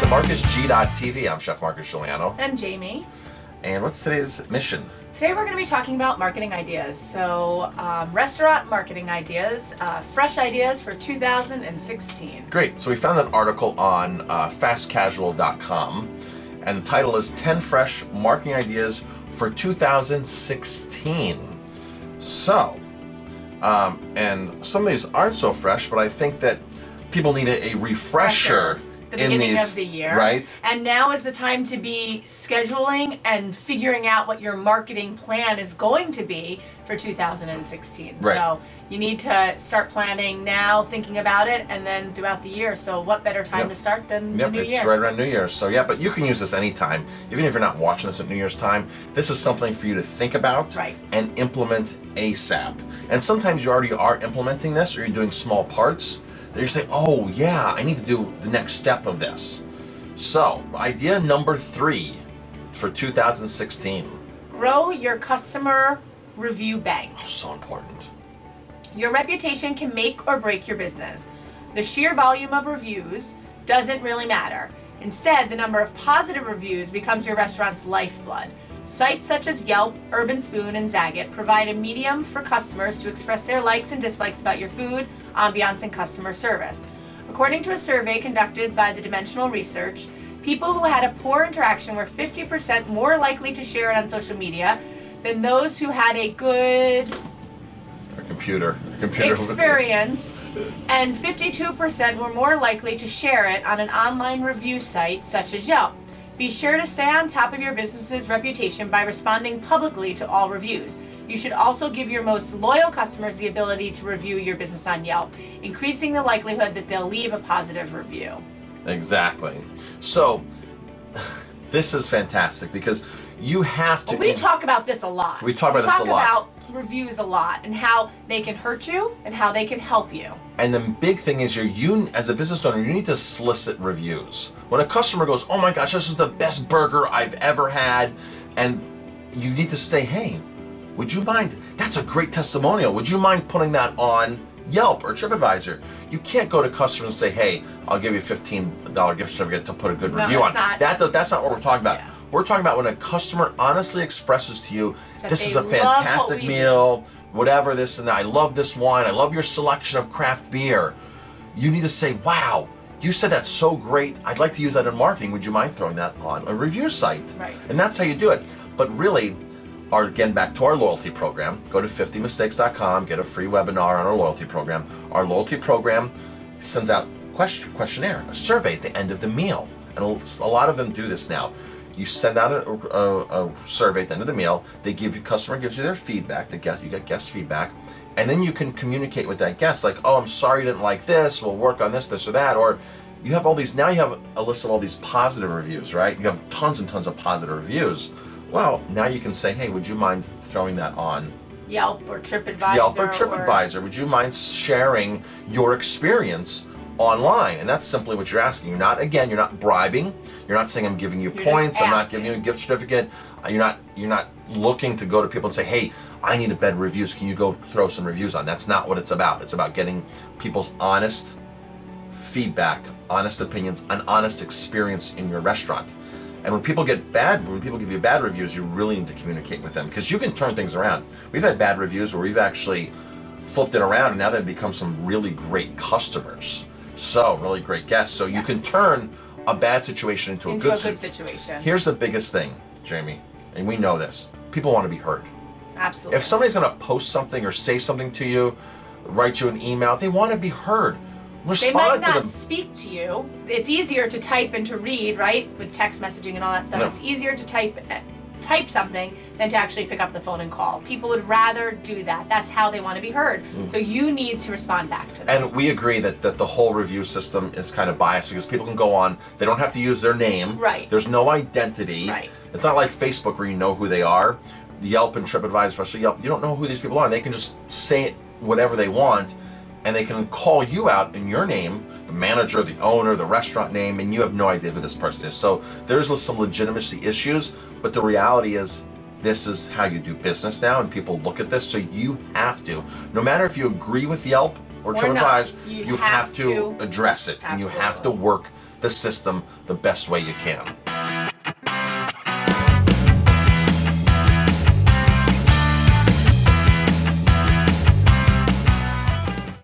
MarcusG.tv. I'm Chef Marcus Guiliano. And Jamie. And what's today's mission? Today we're going to be talking about marketing ideas. So, restaurant marketing ideas, fresh ideas for 2016. Great. So we found an article on fastcasual.com, and the title is 10 Fresh Marketing Ideas for 2016. So, and some of these aren't so fresh, but I think that people need a refresher. The beginning of the year. Right. And now is the time to be scheduling and figuring out what your marketing plan is going to be for 2016. Right. So you need to start planning now, thinking about it, and then throughout the year. So what better time to start than the new year? It's right around New Year's. So yeah, but you can use this anytime. Even if you're not watching this at New Year's time, this is something for you to think about and implement ASAP. And sometimes you already are implementing this, or you're doing small parts. That you're saying, oh yeah, I need to do the next step of this. So, idea number 3 for 2016. Grow your customer review bank. Oh, so important. Your reputation can make or break your business. The sheer volume of reviews doesn't really matter. Instead, the number of positive reviews becomes your restaurant's lifeblood. Sites such as Yelp, Urban Spoon, and Zagat provide a medium for customers to express their likes and dislikes about your food, ambiance, and customer service. According to a survey conducted by the Dimensional Research, people who had a poor interaction were 50% more likely to share it on social media than those who had a good computer experience, and 52% were more likely to share it on an online review site such as Yelp. Be sure to stay on top of your business's reputation by responding publicly to all reviews. You should also give your most loyal customers the ability to review your business on Yelp, increasing the likelihood that they'll leave a positive review. Exactly. So, this is fantastic because you have to... We talk about this a lot. We talk about this a lot. We talk about reviews a lot and how they can hurt you and how they can help you. And the big thing is you as a business owner, you need to solicit reviews. When a customer goes, oh my gosh, this is the best burger I've ever had, and you need to say, hey, would you mind, that's a great testimonial, would you mind putting that on Yelp or TripAdvisor? You can't go to customers and say, hey, I'll give you a $15 gift certificate to put a good review on. That's not what we're talking about. Yeah. We're talking about when a customer honestly expresses to you, this is a fantastic meal, whatever, this and that. I love this wine. I love your selection of craft beer. You need to say, wow, you said that's so great. I'd like to use that in marketing. Would you mind throwing that on a review site? Right. And that's how you do it. But really, again, back to our loyalty program, go to 50mistakes.com, get a free webinar on our loyalty program. Our loyalty program sends out questionnaire, a survey at the end of the meal. And a lot of them do this now. You send out a survey at the end of the meal. Customer gives you their feedback. You get guest feedback, and then you can communicate with that guest like, oh, I'm sorry you didn't like this. We'll work on this or that. Or you have all these. Now you have a list of all these positive reviews, right? You have tons and tons of positive reviews. Well, now you can say, hey, would you mind throwing that on Yelp or TripAdvisor? Would you mind sharing your experience online? And that's simply what you're asking. You're not bribing. You're not saying I'm giving you points. I'm not giving you a gift certificate. You're not looking to go to people and say, hey, I need a bed reviews. Can you go throw some reviews on? That's not what it's about. It's about getting people's honest feedback, honest opinions, an honest experience in your restaurant. And when people give you bad reviews, you really need to communicate with them because you can turn things around. We've had bad reviews where we've actually flipped it around and now they've become some really great customers. So, really great guests. So you can turn a bad situation into a good situation. Here's the biggest thing, Jamie, and we know this. People want to be heard. Absolutely. If somebody's going to post something or say something to you, write you an email, they want to be heard. They might not speak to you. It's easier to type and to read, right? With text messaging and all that stuff. No. It's easier to type something than to actually pick up the phone and call. People would rather do that. That's how they want to be heard. So you need to respond back to them. And we agree that the whole review system is kind of biased because people can go on, they don't have to use their name. Right. There's no identity. Right. It's not like Facebook where you know who they are. Yelp and TripAdvisor, especially Yelp, you don't know who these people are. They can just say whatever they want and they can call you out in your name, the manager, the owner, the restaurant name, and you have no idea who this person is. So there's some legitimacy issues, but the reality is this is how you do business now, and people look at this, so you have to. No matter if you agree with Yelp or TripAdvisor, you have to address it, and you have to work the system the best way you can.